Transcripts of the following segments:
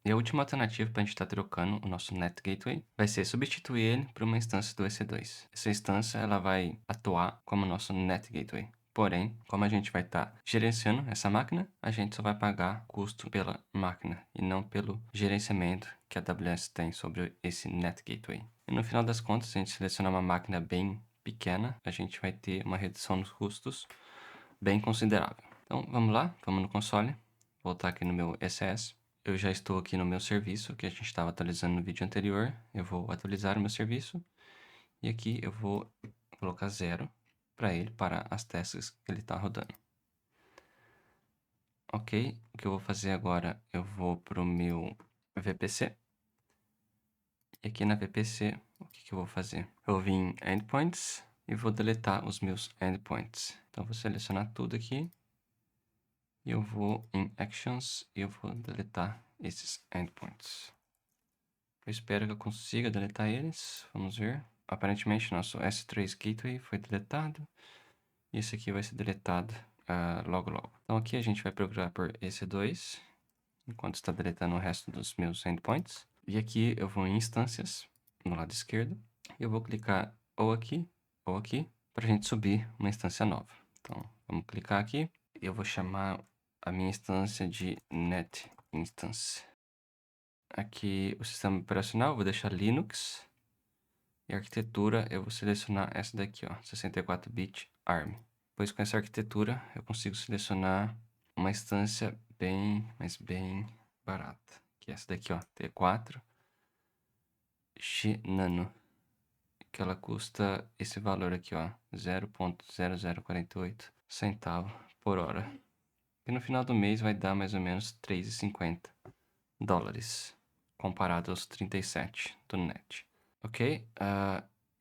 E a última alternativa para a gente estar trocando o nosso Net Gateway vai ser substituir ele por uma instância do EC2. Essa instância ela vai atuar como nosso Net Gateway. Porém, como a gente vai estar gerenciando essa máquina, a gente só vai pagar custo pela máquina e não pelo gerenciamento que a AWS tem sobre esse Net Gateway. E no final das contas, se a gente selecionar uma máquina bem pequena, a gente vai ter uma redução nos custos bem considerável. Então, vamos lá, vamos no console, voltar aqui no meu ECS. Eu já estou aqui no meu serviço, que a gente estava atualizando no vídeo anterior. Eu vou atualizar o meu serviço. E aqui eu vou colocar 0 para ele, para as tasks que ele está rodando. Ok, o que eu vou fazer agora, eu vou para o meu VPC. E aqui na VPC, o que eu vou fazer? Eu vou vir em Endpoints e vou deletar os meus Endpoints. Então, vou selecionar tudo aqui. E eu vou em Actions e eu vou deletar esses Endpoints. Eu espero que eu consiga deletar eles. Vamos ver. Aparentemente, nosso S3 Gateway foi deletado. E esse aqui vai ser deletado logo logo. Então aqui a gente vai procurar por EC2, enquanto está deletando o resto dos meus endpoints. E aqui eu vou em instâncias, no lado esquerdo. E eu vou clicar ou aqui, para a gente subir uma instância nova. Então, vamos clicar aqui. Eu vou chamar a minha instância de Net Instance. Aqui o sistema operacional, eu vou deixar Linux. E a arquitetura, eu vou selecionar essa daqui, ó, 64-bit ARM. Pois com essa arquitetura, eu consigo selecionar uma instância bem barata. Que é essa daqui, ó, T4 G Nano. Que ela custa esse valor aqui, ó, 0,0048 centavo por hora. E no final do mês vai dar mais ou menos 3,50 dólares, comparado aos 37 do net. Ok,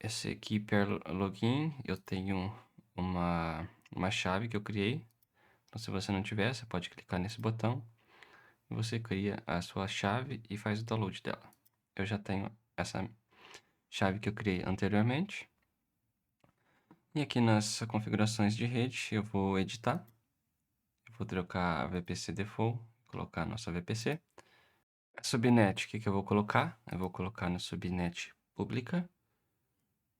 esse aqui per login, eu tenho uma chave que eu criei. Então, se você não tiver, você pode clicar nesse botão. E você cria a sua chave e faz o download dela. Eu já tenho essa chave que eu criei anteriormente. E aqui nas configurações de rede, eu vou editar. Eu vou trocar a VPC default, colocar a nossa VPC. A subnet, o que eu vou colocar? Eu vou colocar na subnet pública.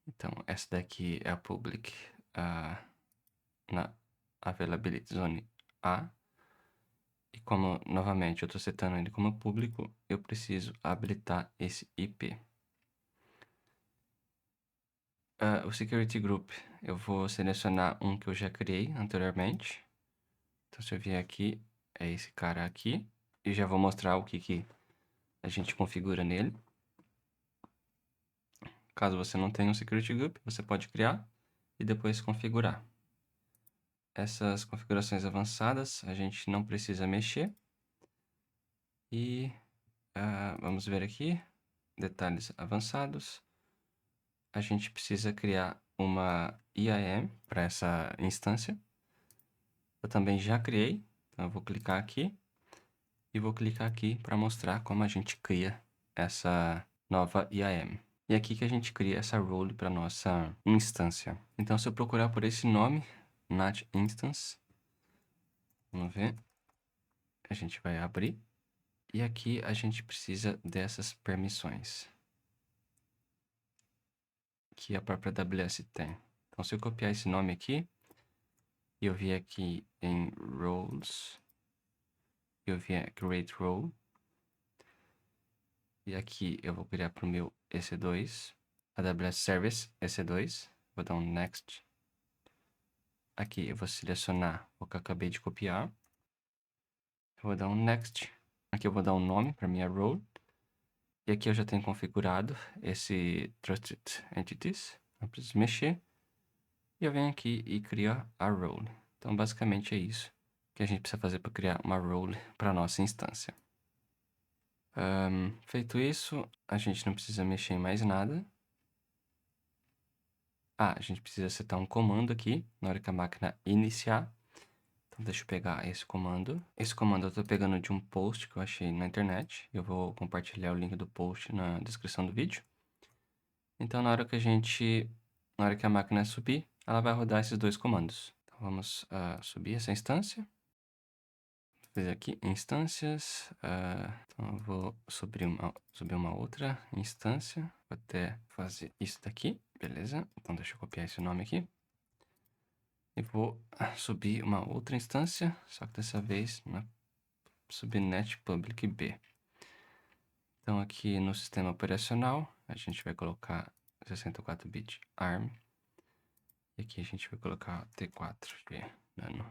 Então, essa daqui é a public na Availability Zone A. E como, novamente, eu estou setando ele como público, eu preciso habilitar esse IP. O Security Group, eu vou selecionar um que eu já criei anteriormente. Então, se eu vier aqui, é esse cara aqui. E já vou mostrar o que a gente configura nele. Caso você não tenha um Security Group, você pode criar e depois configurar. Essas configurações avançadas a gente não precisa mexer. E vamos ver aqui, detalhes avançados. A gente precisa criar uma IAM para essa instância. Eu também já criei, então eu vou clicar aqui e vou clicar aqui para mostrar como a gente cria essa nova IAM. E aqui que a gente cria essa role para nossa instância. Então, se eu procurar por esse nome, NAT Instance, vamos ver, a gente vai abrir. E aqui a gente precisa dessas permissões que a própria AWS tem. Então, se eu copiar esse nome aqui, e eu vier aqui em Roles, eu vier Create Role, e aqui eu vou criar para o meu EC2, AWS Service EC2, vou dar um Next. Aqui eu vou selecionar o que eu acabei de copiar, eu vou dar um Next. Aqui eu vou dar um nome para minha role, e aqui eu já tenho configurado esse Trusted Entities, não preciso mexer. E eu venho aqui e crio a role. Então, basicamente é isso que a gente precisa fazer para criar uma role para nossa instância. Feito isso, a gente não precisa mexer em mais nada. A gente precisa setar um comando aqui na hora que a máquina iniciar. Então, deixa eu pegar esse comando. Esse comando eu estou pegando de um post que eu achei na internet. Eu vou compartilhar o link do post na descrição do vídeo. Então, na hora que a máquina subir, ela vai rodar esses dois comandos. Então, vamos subir essa instância. fazer aqui instâncias. Então eu vou subir uma outra instância. Vou até fazer isso daqui, beleza? Então deixa eu copiar esse nome aqui. E vou subir uma outra instância, só que dessa vez na subnet public B. Então aqui no sistema operacional, a gente vai colocar 64-bit ARM. E aqui a gente vai colocar T4G Nano.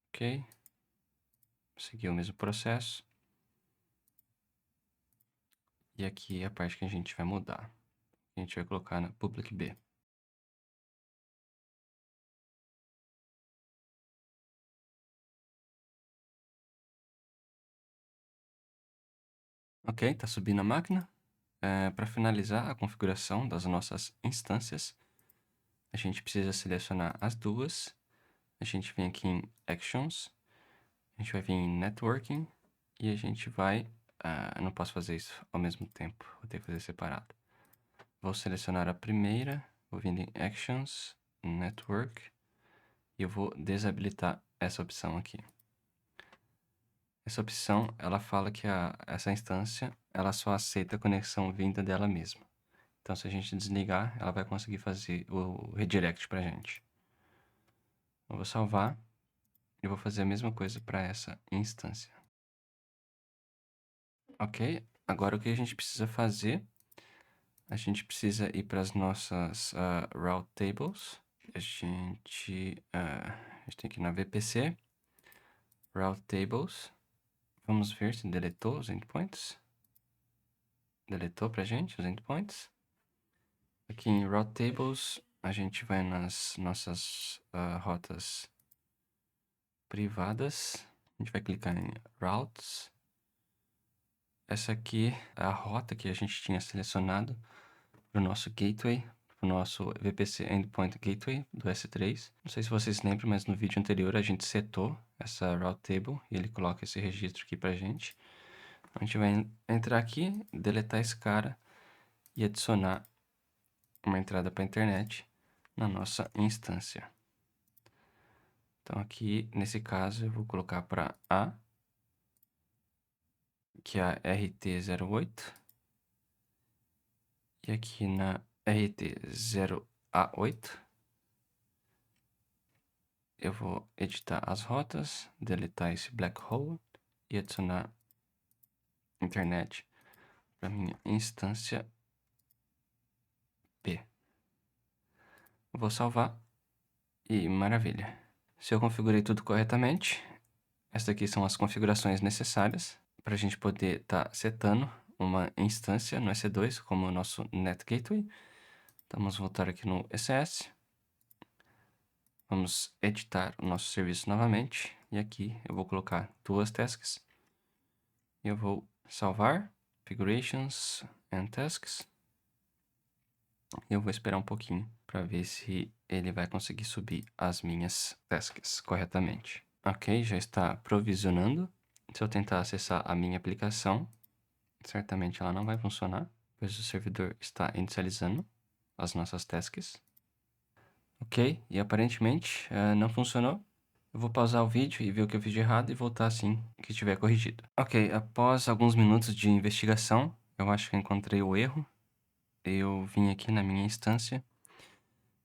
Ok. Seguir o mesmo processo. E aqui é a parte que a gente vai mudar. A gente vai colocar na public B. Ok, tá subindo a máquina. Para finalizar a configuração das nossas instâncias, a gente precisa selecionar as duas. A gente vem aqui em Actions, a gente vai vir em Networking e a gente vai... eu não posso fazer isso ao mesmo tempo, vou ter que fazer separado. Vou selecionar a primeira, vou vir em Actions, Network e eu vou desabilitar essa opção aqui. Essa opção, ela fala que essa instância, ela só aceita a conexão vinda dela mesma. Então, se a gente desligar, ela vai conseguir fazer o redirect para a gente. Eu vou salvar e vou fazer a mesma coisa para essa instância. Ok, agora o que a gente precisa fazer? A gente precisa ir para as nossas route tables. A gente tem que ir na VPC, route tables. Vamos ver se deletou os endpoints. Deletou para a gente os endpoints. Aqui em route tables, a gente vai nas nossas rotas privadas. A gente vai clicar em routes. Essa aqui é a rota que a gente tinha selecionado para o nosso gateway, para o nosso VPC Endpoint Gateway do S3. Não sei se vocês lembram, mas no vídeo anterior a gente setou essa route table e ele coloca esse registro aqui para a gente. A gente vai entrar aqui, deletar esse cara e adicionar uma entrada para a internet na nossa instância. Então aqui, nesse caso, eu vou colocar para A, que é a RT08. E aqui na RT0A8, eu vou editar as rotas, deletar esse black hole e adicionar internet para minha instância P. Vou salvar e maravilha. Se eu configurei tudo corretamente, essas aqui são as configurações necessárias para a gente poder estar setando uma instância no EC2 como o nosso Net Gateway. Então vamos voltar aqui no ECS. Vamos editar o nosso serviço novamente. E aqui eu vou colocar duas tasks. E eu vou salvar, configurations and tasks. E eu vou esperar um pouquinho para ver se ele vai conseguir subir as minhas tasks corretamente. Ok, já está provisionando. Se eu tentar acessar a minha aplicação, certamente ela não vai funcionar, pois o servidor está inicializando as nossas tasks. Ok, e aparentemente não funcionou. Eu vou pausar o vídeo e ver o que eu fiz de errado e voltar assim que estiver corrigido. Ok, após alguns minutos de investigação, eu acho que eu encontrei o erro. Eu vim aqui na minha instância,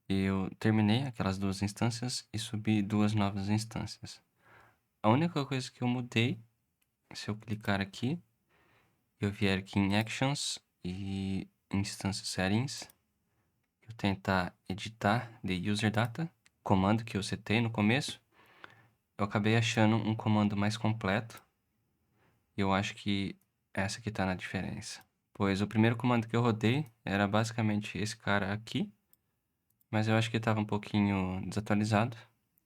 eu terminei aquelas duas instâncias e subi duas novas instâncias. A única coisa que eu mudei, se eu clicar aqui, eu vier aqui em Actions e Instance Settings, eu tentar editar the User Data, comando que eu setei no começo, eu acabei achando um comando mais completo. E eu acho que essa que está na diferença. Pois o primeiro comando que eu rodei era basicamente esse cara aqui, mas eu acho que estava um pouquinho desatualizado.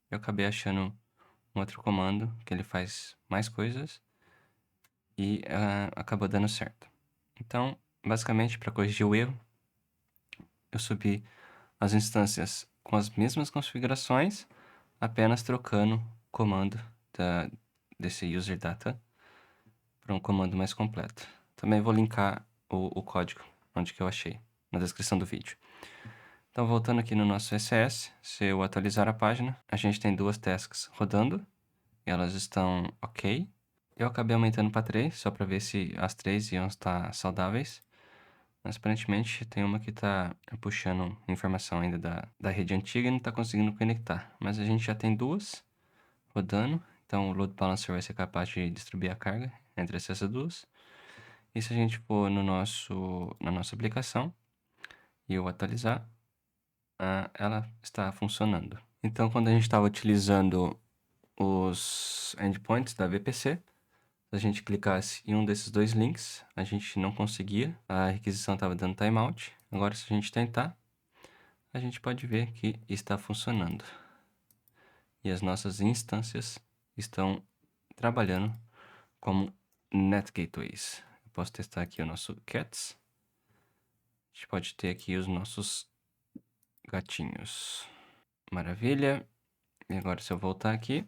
Eu acabei achando um outro comando que ele faz mais coisas e acabou dando certo. Então, basicamente, para corrigir o erro, eu subi as instâncias com as mesmas configurações, apenas trocando o comando desse user data para um comando mais completo. Também vou linkar o código onde que eu achei, na descrição do vídeo. Então, voltando aqui no nosso CSS, se eu atualizar a página, a gente tem duas tasks rodando. elas estão ok. Eu acabei aumentando para 3, só para ver se as 3 iam estar saudáveis. Mas aparentemente tem uma que está puxando informação ainda da rede antiga e não está conseguindo conectar. Mas a gente já tem duas rodando, então o load balancer vai ser capaz de distribuir a carga entre essas duas. E se a gente for na nossa aplicação e eu atualizar, ela está funcionando. Então, quando a gente estava utilizando os endpoints da VPC, se a gente clicasse em um desses dois links, a gente não conseguia, a requisição estava dando timeout. Agora, se a gente tentar, a gente pode ver que está funcionando. E as nossas instâncias estão trabalhando como Net Gateways. Eu posso testar aqui o nosso cats. A gente pode ter aqui os nossos gatinhos. Maravilha. E agora, se eu voltar aqui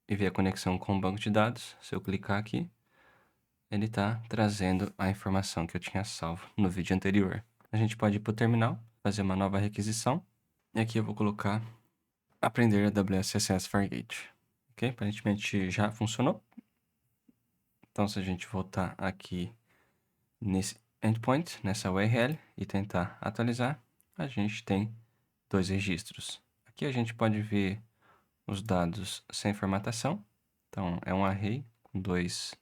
e ver a conexão com o banco de dados, se eu clicar aqui, ele está trazendo a informação que eu tinha salvo no vídeo anterior. A gente pode ir para o terminal, fazer uma nova requisição. E aqui eu vou colocar aprender AWS CSS Fargate. Ok? Aparentemente já funcionou. Então, se a gente voltar aqui nesse endpoint, nessa URL, e tentar atualizar, a gente tem dois registros. Aqui a gente pode ver os dados sem formatação. Então, é um array com dois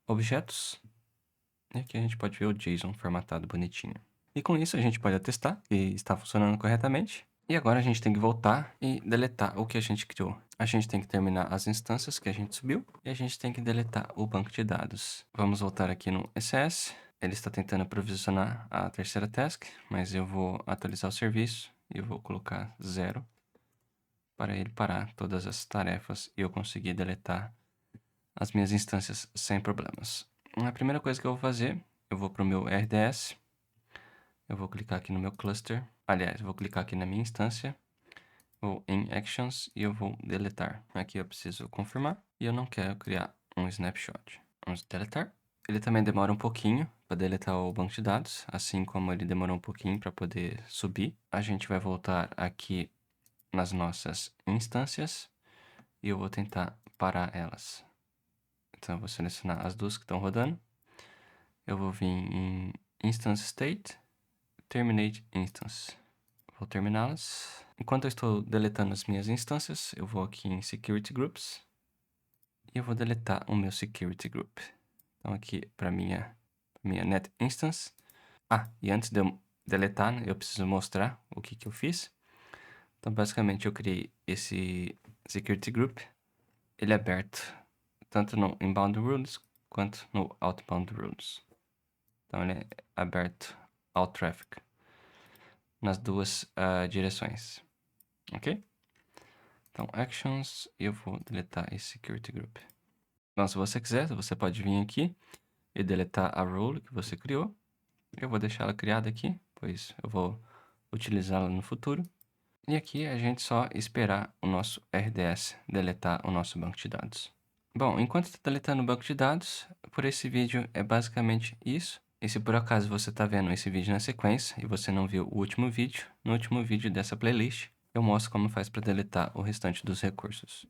objetos. E aqui a gente pode ver o JSON formatado bonitinho. E com isso a gente pode atestar que está funcionando corretamente. E agora a gente tem que voltar e deletar o que a gente criou. A gente tem que terminar as instâncias que a gente subiu e a gente tem que deletar o banco de dados. Vamos voltar aqui no ECS. Ele está tentando provisionar a terceira task, mas eu vou atualizar o serviço e eu vou colocar 0 para ele parar todas as tarefas e eu conseguir deletar as minhas instâncias sem problemas. A primeira coisa que eu vou fazer, eu vou para o meu RDS, eu vou clicar aqui no meu cluster, aliás, eu vou clicar aqui na minha instância, vou em Actions e eu vou deletar. Aqui eu preciso confirmar e eu não quero criar um snapshot. Vamos deletar. Ele também demora um pouquinho para deletar o banco de dados, assim como ele demorou um pouquinho para poder subir. A gente vai voltar aqui nas nossas instâncias e eu vou tentar parar elas. Então, eu vou selecionar as duas que estão rodando. Eu vou vir em Instance State, Terminate Instance. Vou terminá-las. Enquanto eu estou deletando as minhas instâncias, eu vou aqui em Security Groups e eu vou deletar o meu Security Group. Então, aqui para minha Net Instance. E antes de eu deletar, né, eu preciso mostrar o que eu fiz. Então, basicamente, eu criei esse Security Group. Ele é aberto tanto no Inbound Rules quanto no Outbound Rules. Então, ele é aberto ao traffic nas duas direções. Ok? Então, Actions, e eu vou deletar esse Security Group. Então, se você quiser, você pode vir aqui e deletar a role que você criou. Eu vou deixar ela criada aqui, pois eu vou utilizá-la no futuro. E aqui a gente só esperar o nosso RDS deletar o nosso banco de dados. Bom, enquanto está deletando o banco de dados, por esse vídeo é basicamente isso. E se por acaso você está vendo esse vídeo na sequência e você não viu o último vídeo, no último vídeo dessa playlist, eu mostro como faz para deletar o restante dos recursos.